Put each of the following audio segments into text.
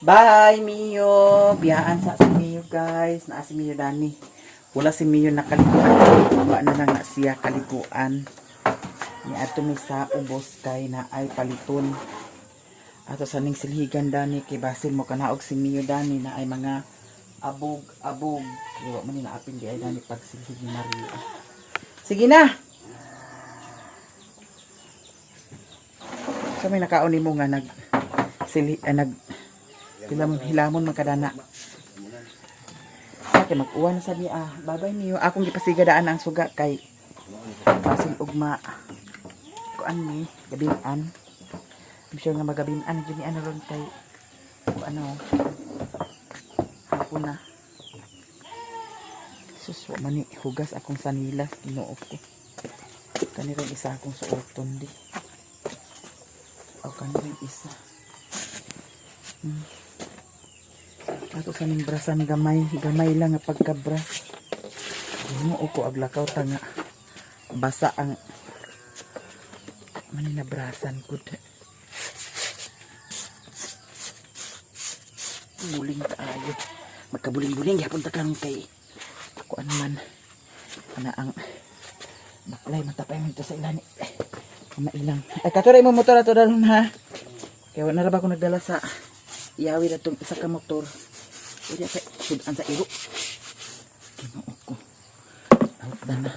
Bye, Mio! Biyaan sa si Mio, guys. Naa si Mio Dani. Wala si Mio nakaliguan. Wala na lang na siya kaliguan. Ni ato mi sa ubos kay na ay paliton. Ato sa ning silhigan Dani kay basil mo kanaog si Mio Dani na ay mga abog. Iwa man ni naapin di ay Dani pag silhig ni Maria. Sige na! So may nakaon mo nga hilamon magkadana. Kaya mag-uwan na sabi babay niyo. Akong gipasigadaan ang suga kay basil ugma. Kuan ni gabinan. Bisyo nga magabinan gini ron kay hapon na. Sus wa man ni hugas akong sanilas Ginoo ko. Kani ron isa akong suoton di. O kani ron isa. Ato sa ning brasan gamay lang nga pagkabras. Ginoo ko aglakaw ta nga basa ang manina brasan gud. Buling kaayo. Magkabuling-buling gyapon ta karon kay kuan man ana ang baklay matapay man to sa ilani. Mailang. Ay katuray mo motor ato dalon ha. Kaya wala na ba ako nagdala sa iyawi na itong isa ka motor. Pwede sa sudan sa iro. Ginoo ko. Out na.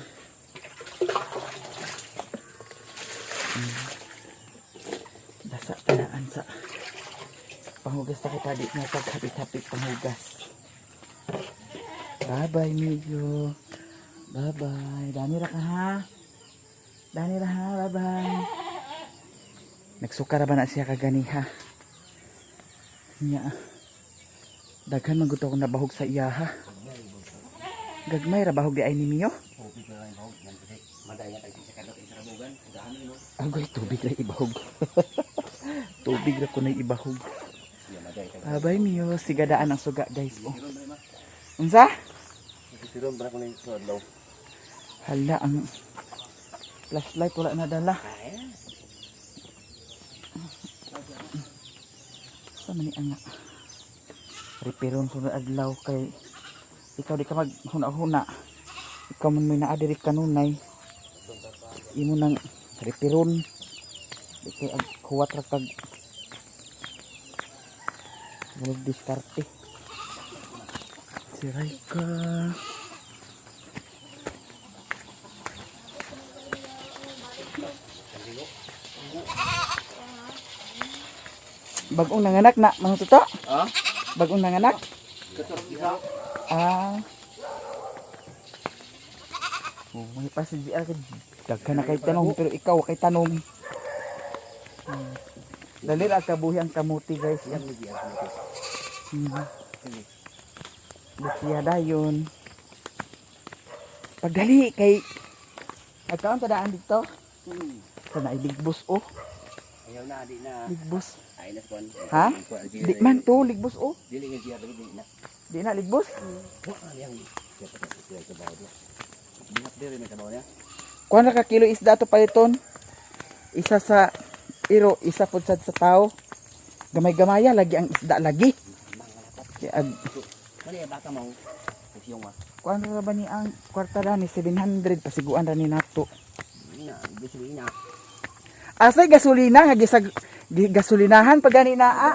Dasa tanaan sa panghugas sa kita di na paghapit-hapit panghugas. Bye-bye, Migo. Bye-bye. Dani ra ka ha. Bye-bye. Nagsukara ba na siya kaganiha? Nya. Daghan man gud ako nabahog sa iya ha. Gagmay ra bahog di ay ni Mio? Agoy tubig ra ibahog. Tubig ra ko na ibahog. Abay Mio, sigadaan ang suga guys oh. Unsa? Hala ang flashlight wala na dala. Sa mani ang reparon sa adlaw kay ikaw di ka maghuna-huna. Ikaw man may naadirik kanunay. Imo nang reparon. Di kay kuwat ra kag walang diskarte. Siray ka. Bagong nanganak na, mga tuto? Ha? Bagong nanganak? Oh, may pa si GR daghan na kay tanong pero ikaw kay tanong. Dali ra kabuhi ang kamuti guys. Yan ni GR kamuti. Bukiya dayon. Pagdali kay agkaon tadaan dito. Sana big boss oh. Ayaw na di na. Big boss. Ha? Di man to ligbos oh. Dili nga GR di na. Di na ligbos? Kuan ra ka kilo isda to paliton? Isa sa iro, isa pud sa tao. Gamay-gamaya lagi ang isda lagi. Kaya mali baka mo yung kuan ra ba ni ang kwarta ra ni 700 pasiguan ra ni nato. Ina, gasolina. Asay gasolina nga gisag gasolinahan pag gani na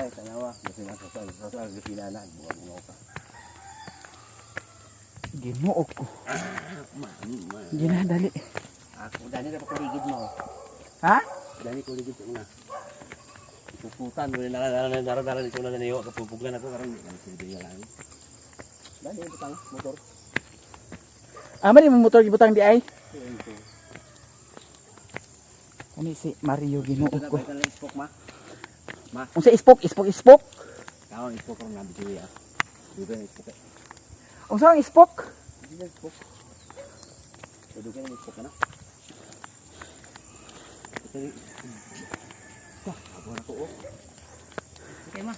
Ginoo ko. Gina dali. Ako dani ra paligid mo. Ha? Dani ko ligid una. Puputan mo na dara dito na niyo kapupugan ako karon di kan silbi lang. Dani butang motor. Mali mo motor gibutang di ay. Ani si Mario Ginoo ko. Unsa ispok? Kaon ispok ron nabi siya. Dito ispok. Unsa ang ispok? Dito ispok. Dudugan ang ispok na. Ako na ko oh. Okay ma.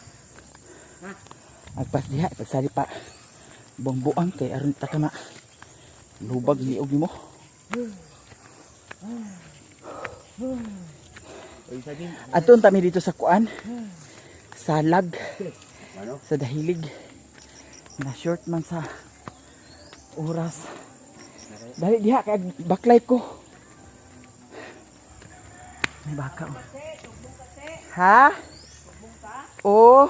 Ha. Agpas diha pagsali pa. Buang-buang kay aron ta kana. Lubag liog mo. Atun kami dito sa kuan. Salag. sa dahilig. Na short man sa oras. Dali diha kay backlight ko. May baka. Oh. Ha? Oh.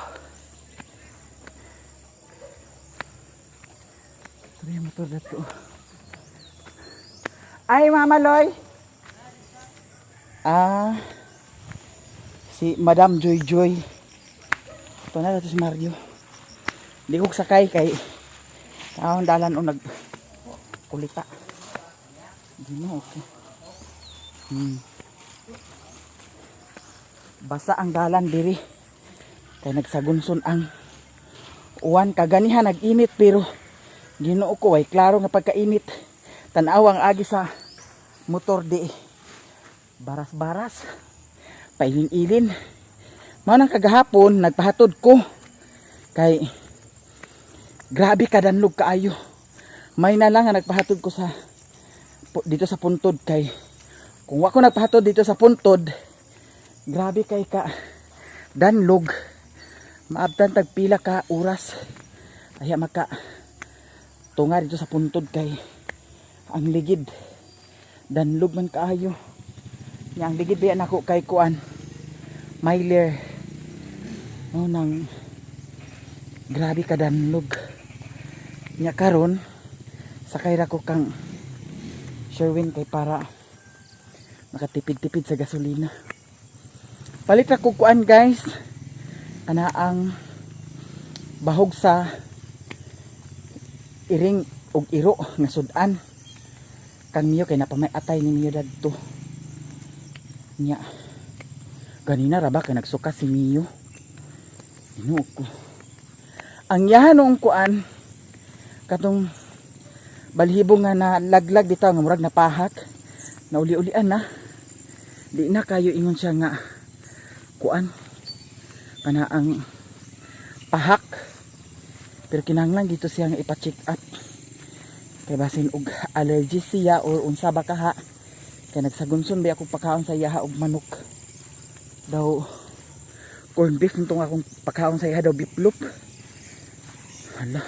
Ito yung motor dito. Ay, Mama Loy. Si Madam Joy Joy. Ito na dito si Mario. Hindi ko sakay kay taong dalan o nagkulita. Hindi mo okay. Basa ang dalan diri. Kay nagsagunson ang uwan kaganihan nag-init pero Ginoo ko ay klaro nga pagkainit. Tanaw ang agi sa motor di. Baras-baras. Pailin-ilin. Mao nang kagahapon nagpahatod ko kay grabe kadanlog kaayo. May na lang nga nagpahatod ko sa dito sa puntod kay kung wa ko nagpahatod dito sa puntod grabe kay ka danlog maabtan tag pila ka oras aya maka tunga dito sa puntod kay ang ligid danlog man kaayo yang ligid biya nako kay kuan Myler no nang grabe ka danlog nya karon sakay ra ko kang Sherwin kay para makatipid-tipid sa gasolina. Palit ra ko kuan guys. Ana ang bahog sa iring og iro nga sudan. Kang miyo kay napamay atay ni miyo dadto. Nya. Ganina ra ba kay nagsuka si miyo. Inuog ko. Ang yahanong kuan katong balhibo nga na laglag dito nga murag napahat na uli-ulian na di na kayo ingon siya nga kuan kana ang pahak pero kinahanglan dito siya nga ipa-check up kay basin og allergy siya or unsa ba kaha kay nagsagunson ba ako pakaon sa iyaha og manok daw corn beef nitong akong pakaon sa iyaha daw beef loop hala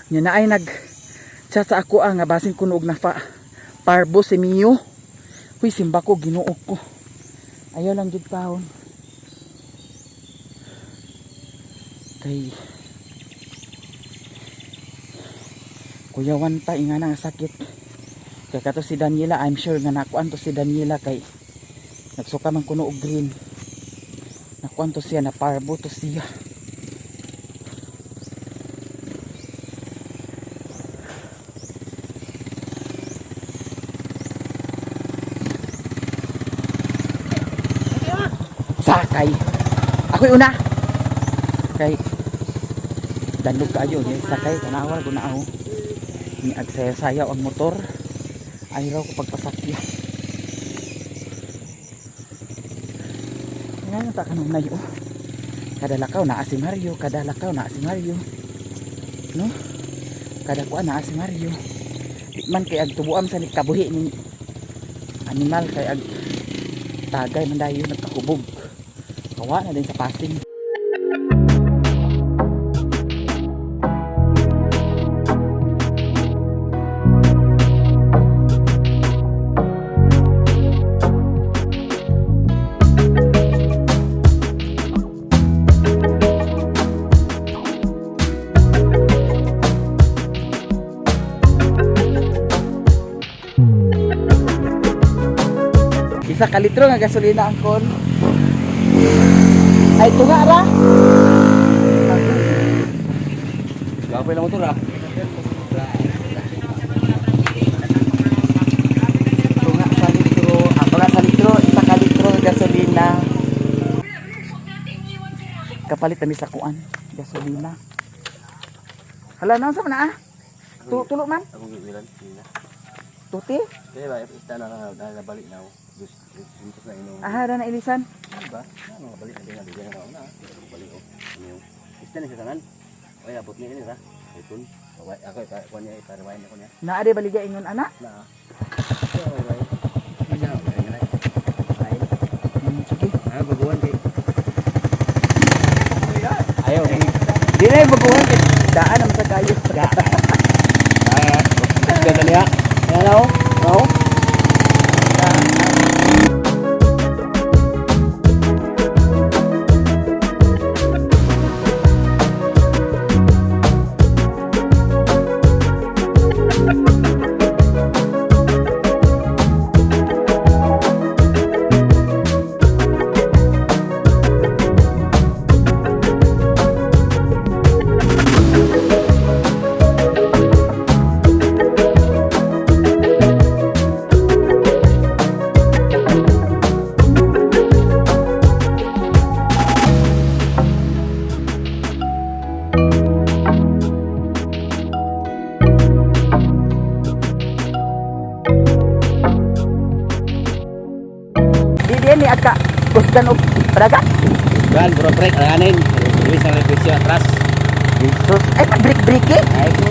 nya na ay nag chat sa ako nga basin kunog na parbo si Mio. Huy simba ko ginuok ko. Ayaw lang jud taon. Kay Kuya Wanta inga nga sakit. Kay kato si Daniela, I'm sure nga nakuan to si Daniela kay nagsuka man kuno og green. Nakuan to siya na parbo to siya. Sakay. Ako'y una. Kay danlog kaayo ni sakay tanawal ko na ako. Ni agsaya-sayaw ang motor. Ay raw ko pagpasakya. Ngayon ta kanong nayo. Kadalakaw na si Mario, kadalakaw na si Mario. No? Kada kuan na si Mario. Di man kay agtubuam sa kabuhi ni animal kay ag tagay man dayon nagkakubog. Kawa na din sa passing. Isa ka litro nga gasolina ang kon. Ay tunga ra. Gapay lang motor ah. Tunga sa litro, pala sa litro, isa ka litro gasolina. Kapalit kami sa kuan, gasolina. Hala na sa mana ah? Tulo man? Ako giwilan sila. Tuti? Kaya ba ista na nabalik na ako. Gusto na ino. Ah, na ilisan. Diba? Ano balik na din na. Balik ko. Ano? Ista na sa kanan. Ay abot ni ini ra. Ito. Ako ko niya iparwain ako niya. Naa de baligya ingon ana? Na. Ay. Sige. Ah, baguhan kay. Ayaw. Di na yung baguhan. Daan naman sa kayo. Ganda niya. Yan o. Oo. Di ni agka kusgan og padagat. Yan, bro, break. Alanin. Luis ang represyo atras. Jesus. Ay, pag-break eh. Ay, ko.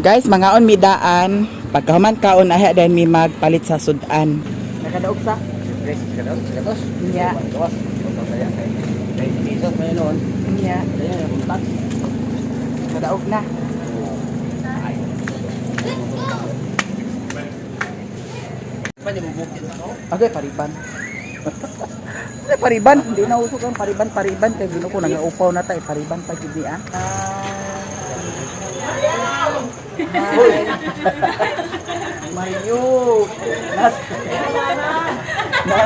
Guys, mangaon mi daan. Pagkahuman kaon ay dan mi magpalit sa sudan. Nakadaog sa? Siyempre, sikatos. Iya. Gawas. Kay pisos may noon. Iya. Ayan, yung tax. Nakadaog na. Pa di mo bukit ako. Agay pariban. Ay pariban, hindi na usok ang pariban kay ginuko nangaupaw na tay pariban pa gid ah. Mario.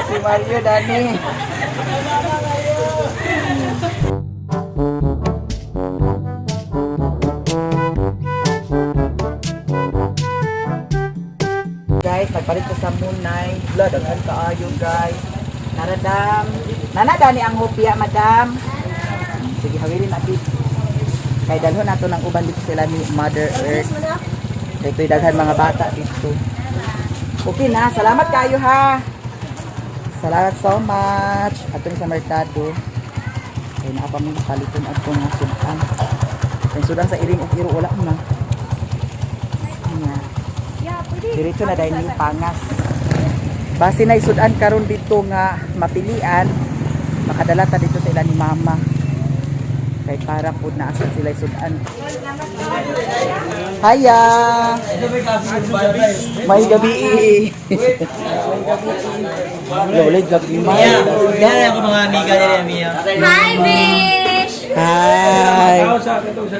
Si Mario Dani. Guys, nagpalit ko sa Munay. Wala, daghan kaayo guys. Naradam. Nanadani ang hopya, madam. Sige, hawilin natin. Kay dalhon nato ng uban dito sila ni Mother Earth. Kay ito'y daghan mga bata dito. Okay na, salamat kayo ha. Salamat so much. Ato ni sa merkado. Kay naa pa mong paliton at kong sudan. Kay sudan sa iring iro wala na. Ayan. Diretso na dahil yung pangas. Base na isudan karon dito nga mapilian. Makadala ta dito sa ila ni mama. Kay para po naasan sila isudan. Haya! May gabi. Lolit gabi mo. Yan ako mga amiga niya, Mia. Hi, Bish! Hi!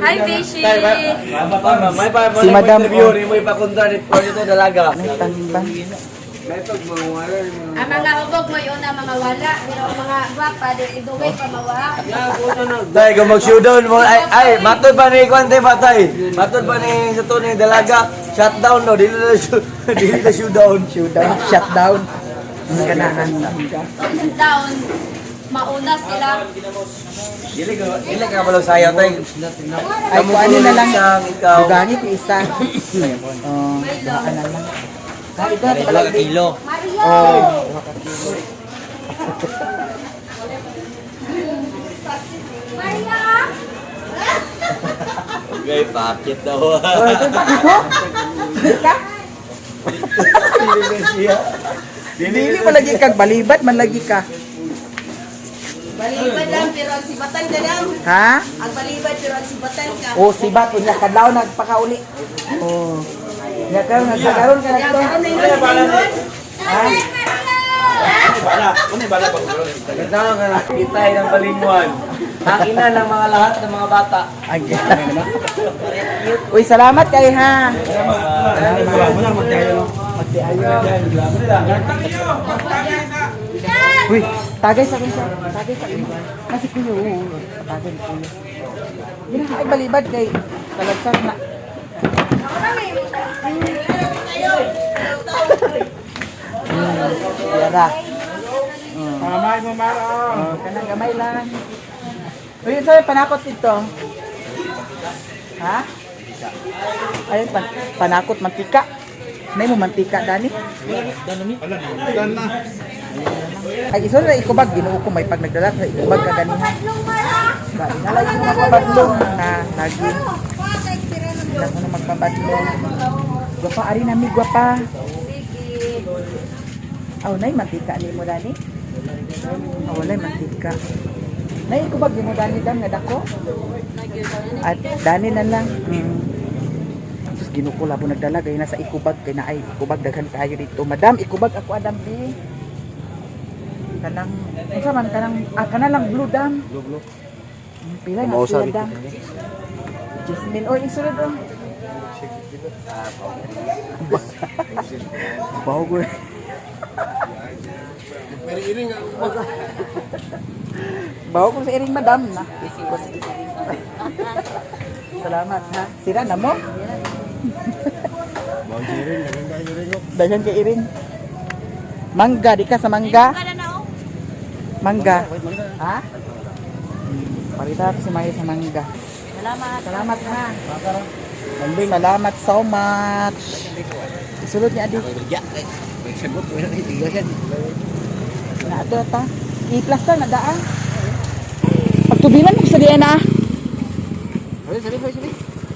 Hi, Bishi! Si Madam mo ipakunta ni Pwede ito dalaga. May tangbang. Ang mga ubog mo yun ang mga wala. Pero ang mga gwapa, idugay pa mawa. Tay, kung mag-showdown mo, ay, matod pa ni Kwante Patay. Matod pa ni sa to ni dalaga. Shutdown no, dili na showdown. Shutdown. Ang kanaan. Down. Mauna sila. Dili ka malo sayo, tay. Ay, kung ano na lang. Ikaw. Dugangi ko isa. Oh, dugaan na lang. Kahit na, Dalaga kilo. Mario! oh, Mario! Gay, pakit daw. oh, ito ba ito? Ka? Dili mo lagi kag balibad, man lagi ka. Balibad lang, pero ang sibatan ka lang. Ha? Ang balibad, pero ang sibatan ka. O sibat unya kadlaw nagpakauli. Oh. Ya karon nagkaroon ka na to. Ano na yun? Ha? Nagtao ka na kitay ng balinguan. Ang ina ng mga lahat ng mga bata. Uy, salamat kay ha. Uy, tagay sa akin siya. Tagay sa akin. Kasi kuyo. Tagay ni kuyo. Gina, ay balibad kay talagsan na. Yara. Mamay mo maro. Kanang gamay lang. Uy, sa'yo panakot dito. Ha? Ayun, panakot mantika. Nay mo mantika, Dani? Ay, iso na ikubag. Ginuo ko may pag nagdala sa ikubag ka ganihan. Nalay mo magpabadlong na lagi. Ilang mo na magpabadlong. Gwapa, ari nami, gwapa. Oh, nay, mantika ni mo, Dani? Oh, walay mantika. Nay, ikubag mo, Dani, dam, nga dako? At Dani na lang. Tapos ginukula po nagdala gaya na sa ikubag kay na ay ikubag daghan kayo dito. Madam, ikubag ako adam di. Kanang unsa man kana lang blue dam. Blue. Pila na pila dam. Jasmine or isulod dam. Bago. Bawa ko sa iring madam na. Salamat ha. Sira na mo? Dagan kay iring. Mangga, di ka sa mangga? Mangga. Ha? Parita si Maya sa mangga. Salamat. Salamat ha. Salamat so much. Isulod niya adi. Na ato ta. I-plaster na daan. Pagtubilan mo sa diyan na.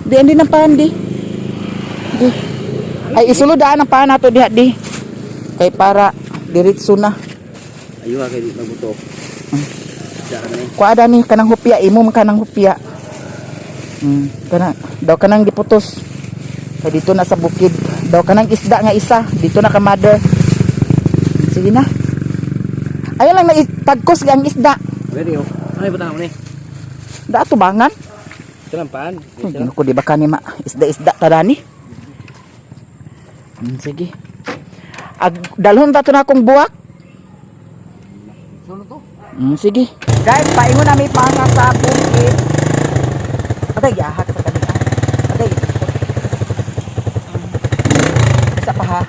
Di ng paan di. Ay isulod daan ang paan nato diha di. Kay para diretso na. Ayo kay di mabuto. Kuada ni kanang hupya imo man kanang hupya. Daw kanang giputos. Kay dito na sa bukid. Daw kanang isda nga isa, dito na ka mother. Sige na. Ayun lang na tagkos ang isda. Pwede yo. Ay butang mo ni. Da tubangan. Ito lang paan. Ano ko di ba kanima isda-isda tadani? Sige. Dalhon ta to na akong buwak. Suno to. Sige. Guys, paingon na may panga sa bukid. Patay gahak sa kanila. Patay. Isa pa ha.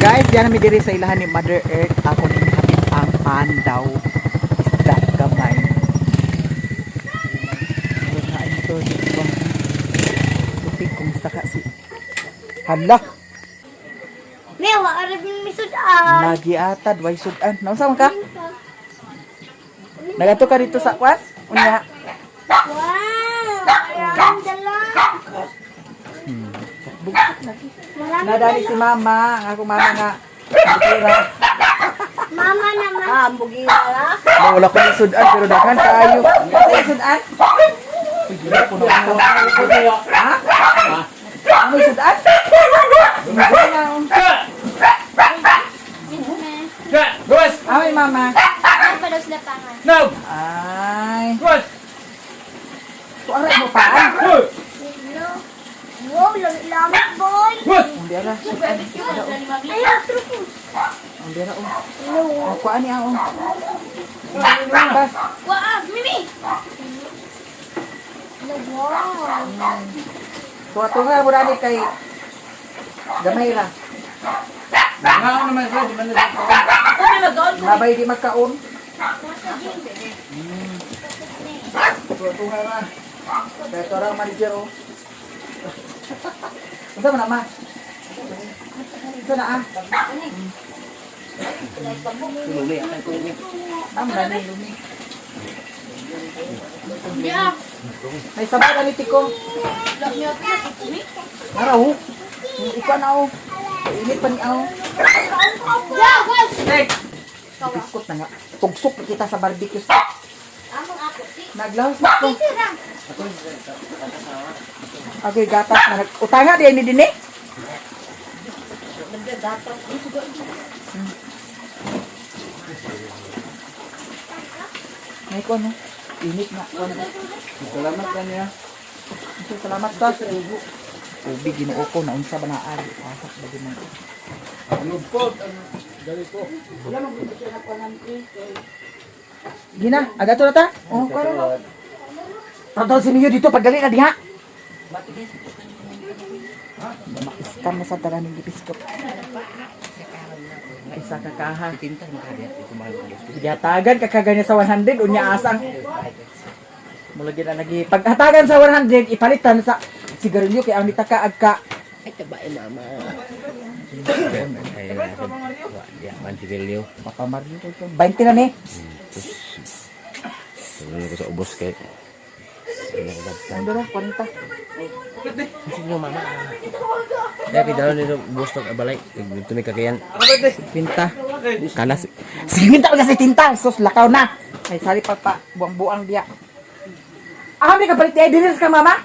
Guys, diyan namin diri sa ilahan ni Mother Earth. Ako ni hatid ang pandaw. Isda gamay. Ano ito? Tupig kung saka si... Hala! Mewa, arap yung misudan. Lagi atad, way sudan. Nausa man ka? Nagato ka dito sa kwan? Unya. Wow! Ganda lang. Nadali si mama. Ako mama nga. Bukira. Mama naman. Ah, bugira na. Wala ko ni sudan pero daghan kaayo. Sa sudan? Ha? Ano sa daan? Ay, mama. Ay, palos na pangan. Ay. Tuaray mo paan. Hello. Wow, lamit boy. Ang dira. Ayaw, truko. Ang dira, oh. Hello. Oh, kuhaan niya, oh. Bas. Wow, Mimi. Hello, wow. Tuwa-tunga mo dani kay gamay ra. Mabay di magkaon. Tuwa-tunga ra. Kaya ito ra manager, oh. Ito mo na, ma. Ito na, ah. Lumi, ay ko lumi. Ang dami, lumi. Yeah. May sabay ka ni Tiko. Lamit na si Mimi. Araw. Ikaw na, oh. Init pa ni, oh. Yeah, guys. Biskot na nga. Tugsok na kita sa barbecue. Among ako. Naglawas na ko. Ito lang. Okay, gatas na. Utanga di ni din eh. May ko no. Init na. Salamat kanya. Salamat ta. Ubi ginoo ko na unsa ba na ari. Pasak ba din mo. Gina, aga to na ta? Oh, karon. Tantol si Mio dito pagdali na diha. Makiskan na sa talan ng biskot. Isa ka kaha. Tinta mo ka diha, ito mahal ko. Gihatagan ka kaganya sa 100 unya asang. Mulagi na lagi. Paghatagan sa 100 ipalitan sa sigarilyo kay ang nitaka agka. Ay, tabae mama. Ay, ya, mantigelyo. Papa Mario ko ito. 20 na ni. Sabi ko sa ubos kay. Ano na 40. Kasi nyo mama. Dahil kaya nito ubos ng abalay. Ito may kagayan. Pinta. Kalas. Sige ta kasi tinta. Sus lakaw na. Ay sari pa buang-buang dia. Ah, may kapalit ay dinner ka mama?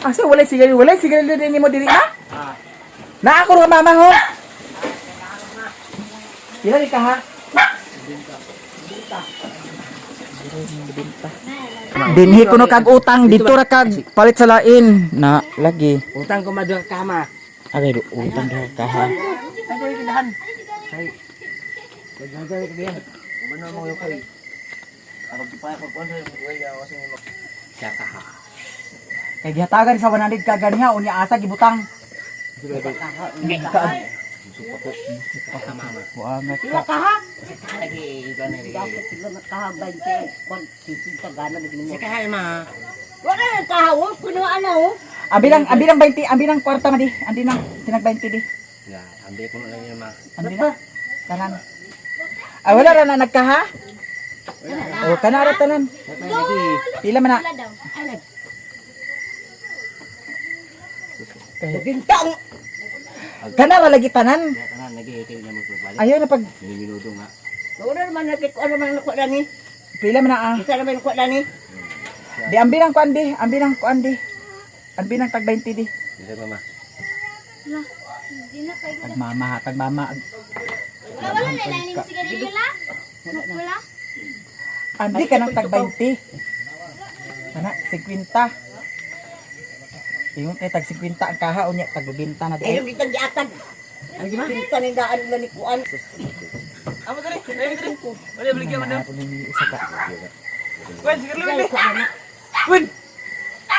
Ah, so wala sigarilyo din mo diri ha? Na ako nga mama ho. Pila ni ka ha? Dinhi ko no kag utang dito ra kag palit sa lain na lagi. Utang ko madura kama. Agay do utang daw ka ha. Ay, dali kinahan. Ay. Dali kinahan. Ano mo yung kay? Ako pa pagkuan sa way ako sa mo. Saka ha. Kay gihatagan sa 100 ka ganiha unya asa gibutang. Buangat ka. Lagi ikaw na lagi. Sila nakahabay kay kon tipinta gana begini mo. Saka ma. Wala na kahawon kuno ano. Abirang 20, abirang kwarta madi. Andi nang tinag 20 di. Ya, ambil ko na lang yun ma. Andi na. Tanan. Ay wala ra na nagkaha? O kanara tanan. Pila man na? Wala daw. Bintang. Kanara lagi tanan. Karena lagi ito yung mo balik. Ayaw na pag Minuto nga. Wala naman nakikuha naman ko dani. pila man na ah. Isa naman ko dani. Di ambirang kuan di, ambirang kuan di. Ambirang tag 20 di. Dito mama. Wala. Hindi na kayo. Tag mama. Wala na lain mo sigarilyo la. Wala. Andi ka ng tag 20. Ana 50. Ingon kay tag 50 ang kaha unya tag 20 na Eh di. bitang giatan. Ang gimana ni daan nga ni kuan. Amo dali. Wala balik ka man. Isa ka. Wen sige luwi. Wen.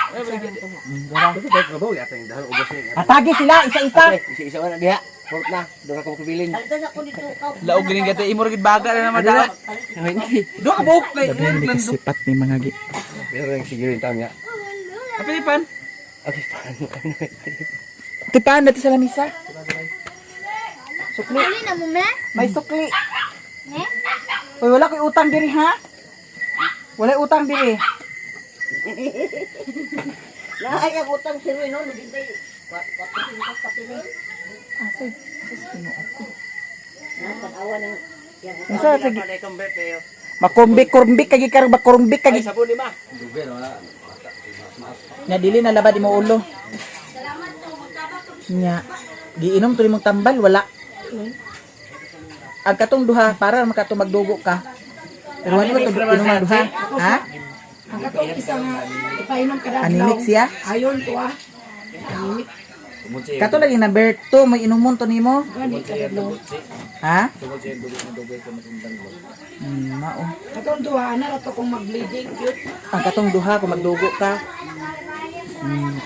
Kasi tayo trabaho yata yung dahil ubos na. Atagi sila isa-isa. Isa-isa na diha. Port na. Doon ako magpabilin. Alto na ko dito ka. Laog gining gata imo gid baga na naman dala. Do ka buhok kay sipat ni mga gi. Pero yung siguro yung tama. Apilipan. Okay, paano kami na? Tipan dati sa lamisa. Sukli. Dali na mo me. May sukli. Ne? Uy, wala ko'y utang diri ha? Wala utang diri. Lahay ang utang si Ruy no, nabintay. Kapili. Asay, sus kino ako. Nakadawa ng Misa lagi. Makumbik kagi karong makumbik kagi. Sabon ni ma. Dugan wala. Nya dili na labad imo ulo. Nya giinom to imong tambal wala. Ang katong duha para makato magdugo ka. Pero wala mo to inom ang duha. Ha? Ang katong isa nga ipainom kada adlaw. Anemic siya? Ayon to ah. Anemic. Kato lagi number 2 may inumon to nimo. Gani kada adlaw. Ha? Mao. Katong duha na rato kung mag-bleeding yun. Ang katong duha kung magdugo ka.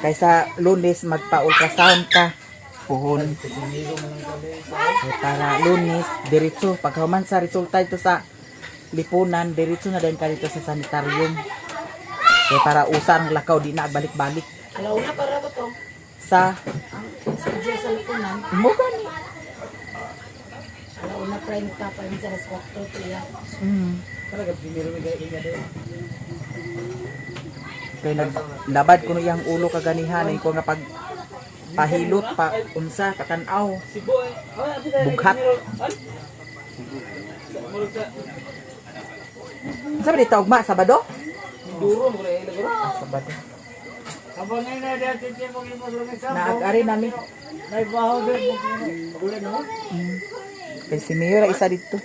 Kaysa Lunes magpa-ultrasound ka. Puhon. Para Lunes diretso paghuman sa resulta ito sa lipunan diretso na din ka dito sa sanitarium. Kaya para usang lakaw di na balik-balik Alaw na para ba to? sa Sa Diyos sa likunan. mo gani. Alaw na try na tapay sa raswakto to ya. Kaya naglabad ko no yung ulo kaganihan ay ko nga pag pahilot pa unsa katanaw bughat. Sabi dito ugma Sabado? Sabado. Naag-ari nami. Kay si Mayor isa dito.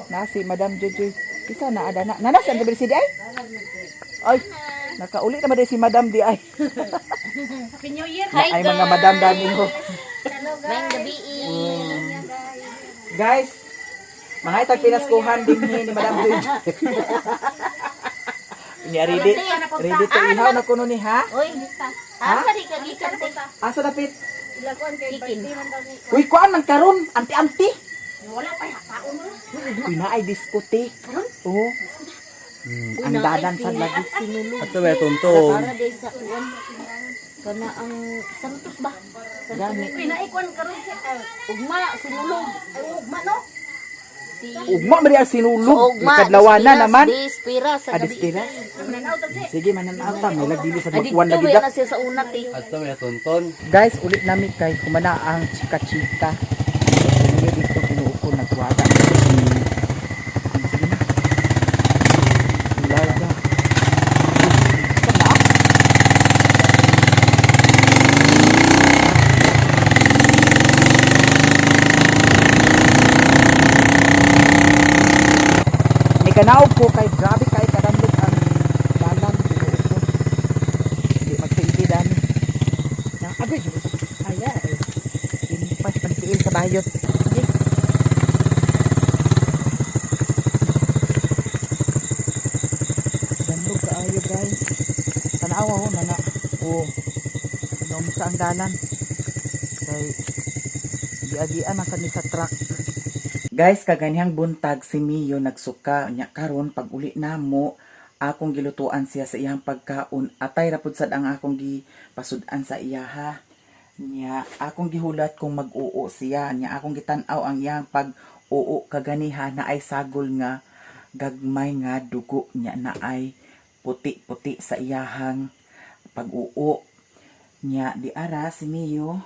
Na si Madam Jojoy. Isa na ada na. Nanas ang gabi si di ay? Ay, nakauli naman din si Madam di ay. Happy New Year. Na ay mga Madam dami ho. Ngayong gabi. Guys, mga itag pinaskuhan din ni Madam Jojoy. Niya ready to ihaw na kuno ni ha? Oy, asa di ka gikan te? Asa dapit? Kikin. Uy, kuan man karon, anti-anti. Wala pa taon mo. Uy, na ay diskotek. Oo. Ang dadan sa lagi. Ato may tuntong. Para day sa uwan. Kana ang Santos ba? Gani. Pinaikwan karon siya. Ugma sinulog. Ay ugma no? Si Ugma man ang sinulog. Ugma, Kadlawan na naman. Dispira sa gabi. Adispira. Sige, mananaw ta. May lagdili sa Adito magkuhan lagi ba da. na siya sa unat eh. Ato may tunton. Guys, ulit namin kay kumana ang chika-chika. Sige dito pinuuko nagwada. Sige na. Larga. May kanaog ko kay grabe kay kadamlog ang dalan. Hindi magsaidi dami. Yang agay. Aya. Pas pantiin sa bayot. Damlog kaayo guys. Tanawa ho nana. Oh. Nom sa ang dalan. Kay giagian ang kami sa truck. Guys, kaganyang buntag si Mio nagsuka nya karon pag uli namo akong gilutuan siya sa iyang pagkaon atay rapud sad ang akong gipasud-an sa iya ha. Nya akong gihulat kung mag-uo siya nya akong gitan-aw ang iyang pag-uo kaganiha na ay sagol nga gagmay nga dugo nya na ay puti-puti sa iyahang pag-uo nya di ara si Mio.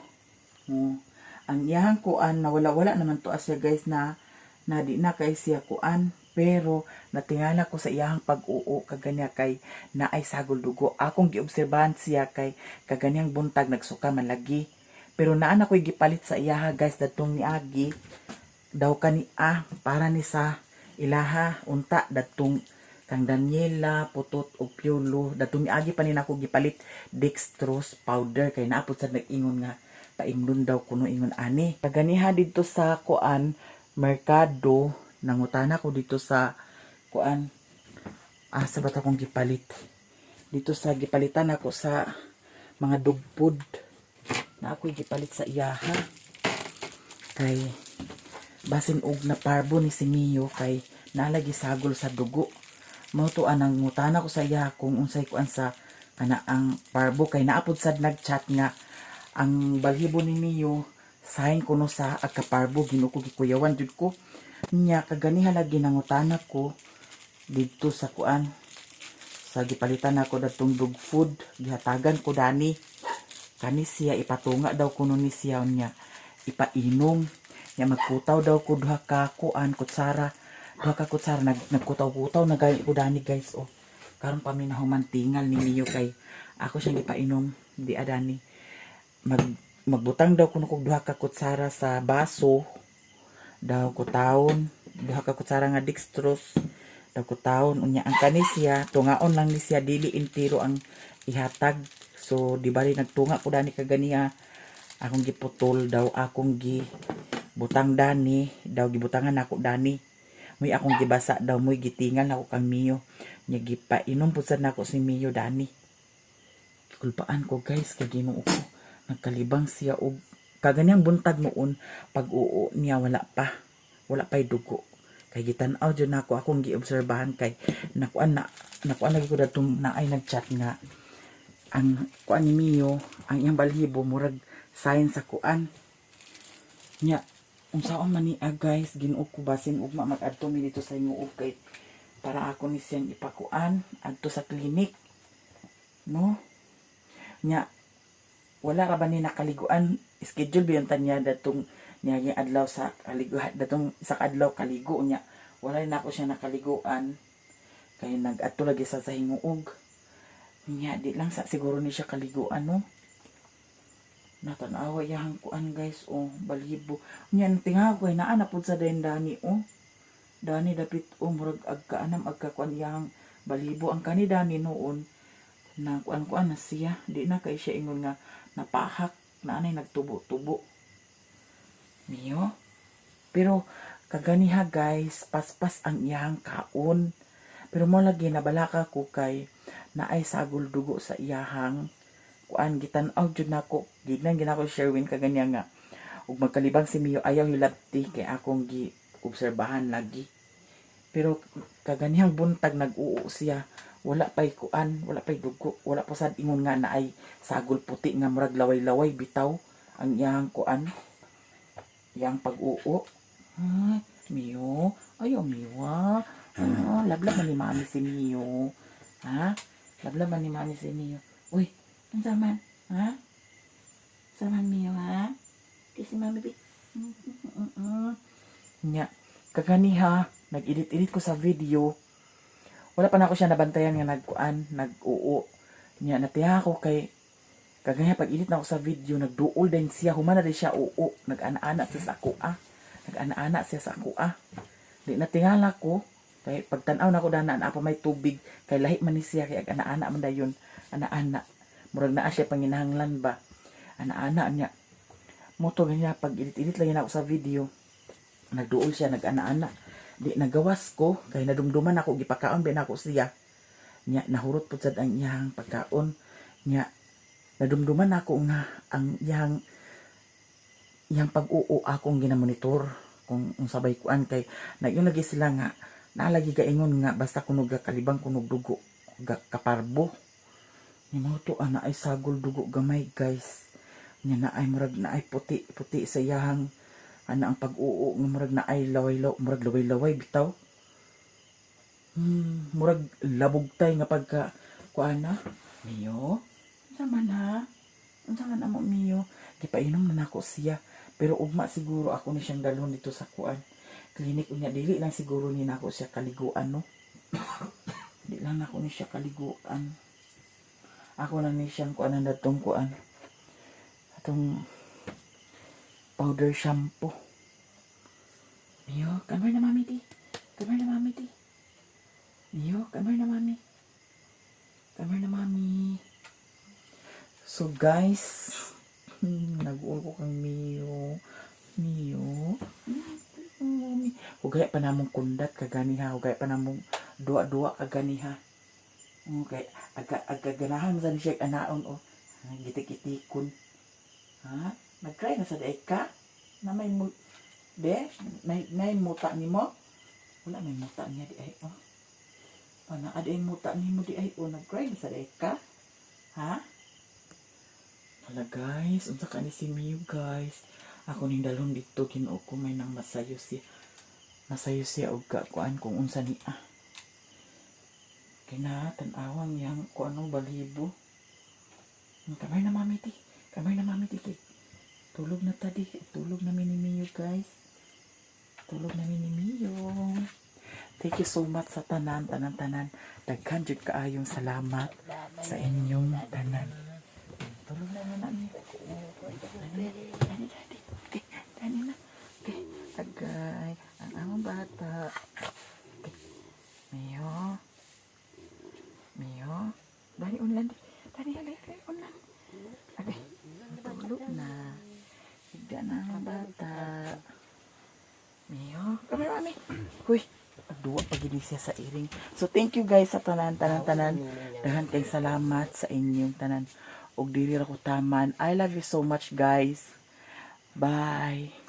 Ang iyahang kuan na wala naman to asya guys na di na kay siya kuan pero natingala ko sa iyahang pag-uo kaganya kay na ay sagol dugo akong giobserbahan siya kay kaganyang buntag nagsuka man lagi pero naa na ko'y gipalit sa iyaha guys datong ni Agi daw kani para ni sa ilaha unta datong kang Daniela putot o piolo datong ni Agi pa ni nako gipalit dextrose powder kay naapod sad nag-ingon nga paimdon daw kuno ingon ani. Kaganiha dito sa kuan merkado nangutana ko dito sa kuan sa bata kong gipalit. Dito sa gipalitan ako sa mga dog food na ako'y gipalit sa iyaha. Kay basin og na parbo ni si Mio kay nalagi sagol sa dugo. Mao to anang ngutana ko sa iya kung unsay kuan sa kana ang parbo kay naapod sad nagchat nga ang balhibo ni Mio sahin ko no sa agkaparbo ginuko gikuyawan jud ko nya kaganiha lagi nangutana ko dito sa kuan sa gipalitan ako datong dog food gihatagan ko dani kani siya ipatunga daw kuno ni siya nya ipainom nya magkutaw daw ko duha ka kuan kutsara nagkutaw-kutaw na ko dani guys oh karon pa mi nahumantingal ni Mio kay ako siyang gipainom di adani. Magbutang daw kuno kog duha ka kutsara sa baso. Daw ko taon duha ka kutsara nga dextrose. Daw ko taon unya ang kani siya tungaon lang ni siya dili intiro ang ihatag. So di bali nagtunga ko dani kaganiya. Akong giputol daw akong butang dani daw gibutangan ako dani. Muy akong gibasa daw muy gitingal ako kang Mio. Nya gipainom pud sad nako si Mio dani. Kulpaan ko guys kay Ginoo ko. Nagkalibang siya og kaganiyang buntag noon pag uo niya wala pa'y dugo. Kay gitan-aw jud nako akong giobserbahan kay nakuan lagi ko datong naay nagchat nga ang kuan ni Mio ang iyang balhibo murag sign sa kuan nya unsaon man ni guys Ginoo ko basin ugma mag-adto mi dito sa inyo kay para ako ni siyang ipakuan adto sa klinik no nya wala ra ba ni nakaliguan schedule biyon tanya datong niya adlaw sa kaligo datong isa ka adlaw kaligo nya wala na ako siya nakaliguan kay nag-adto lagi sa hinguog nya di lang sa siguro ni siya kaliguan no natanawa yang kuan guys balhibo nya tinga ko na ana pud sa dani dani dapit murag agkaanam agkakuan yang balhibo ang kani dani noon na kuan na siya di na kay siya ingon nga napahak na anay nagtubo-tubo Mio pero kaganiha guys paspas ang iyang kaon pero mo lagi nabalaka ko kay naay sagol dugo sa iyahang kuan gitan-aw jud nako gignan ginako Sherwin kaganiya nga ug magkalibang si Mio ayaw hilabti kay akong gi-obserbahan lagi pero kaganihang buntag nag-uo siya wala pa'y kuan, wala pa'y dugo, wala pa sad ingon nga na ay sagol puti nga murag laway-laway bitaw ang iyang kuan, iyang pag-uo. Mio, ayo Mio, lablab man ni mami si Mio, ha? Lablab man ni mami si Mio. Uy, ang saman, ha? Saman Mio, ha? Kasi mami, nya, kaganiha, nag-edit-edit ko sa video, wala pa na ako siya nabantayan nga nag-uo. Nya natiya ako kay kagaya pag edit na ako sa video nagduol din siya humana din siya uo. Nag-ana-ana siya sa kuha. Nag-ana-ana siya sa kuha. Di natingala ko kay pagtan-aw na ko dana na pa may tubig kay lahi man ni siya kay ana-ana man dayon. Ana-ana. Murag naa siya panginahanglan ba. Ana-ana niya. Moto ganyan pag edit-edit lang ako sa video. Nagduol siya nag-ana-ana. Di nagawas ko kay nadumduman ako gipakaon ben ako siya nya nahurot pud sad ang iyang pagkaon nya nadumduman ako nga ang iyang pag-uo akong ginamonitor kung sabay kuan kay nagyon lagi sila nga naalagi gaingon nga basta kunog kalibang kunog dugo kaparbo ni mo to ana ay sagol dugo gamay guys nya na ay murag na ay puti sa iyang ana ang pag-uo nga murag na ay laway-laway bitaw. Murag labugtay nga pagka kuan na. Mio, sama na. Unsa man amo Mio? Gipainom na nako siya. Pero ugma siguro ako ni siyang dalhon dito sa kuan. Klinik unya dili lang siguro ni nako siya kaliguan no. Di lang nako ni siya kaliguan. Ako lang ni siyang kuan na datong kuan. Atong powder shampoo. Mio, kamay na mami di. Kamay na mami di. Mio, kamay na mami. Kamay na mami. So guys, nag-uol ko kang Mio. Mio. Hugay pa namong kundat kaganiha. Hugay pa namong dua-dua kaganiha. Okay. Agaganahan sa siya anaon o. Gitik-gitikon. Ha? Nag-cry na sa daig ka? Na may muta ni mo? Wala may muta niya di ay o. Pana aday muta ni mo di ay o. Nag-cry na sa daig ka? Ha? Wala guys. Unsa ka ni si Mio guys. Ako ning dalhon dito Ginoo ko may nang masayo siya. Masayo siya og kuan kung unsa ni Kina tan-awang yang kuan balhibo. Kamay na mami ti. Kamay na mami ti. Tulog na tadi. Tulog namin ni Mio guys. Tulog namin ni Mio. Thank you so much sa tanan. Daghan jud kaayong salamat sa inyong tanan. Tulog na namin. Dani na. Okay. Agay. Ang among bata. Okay. Mio. Dani unlan. Dani halay unlan. Agay. Tulog na. Higda na ang bata. Mio. Kami mami. Huy. Duwa pag siya sa iring. So thank you guys sa tanan. Dahan kay salamat sa inyong tanan. Og dili ra ko taman. I love you so much guys. Bye.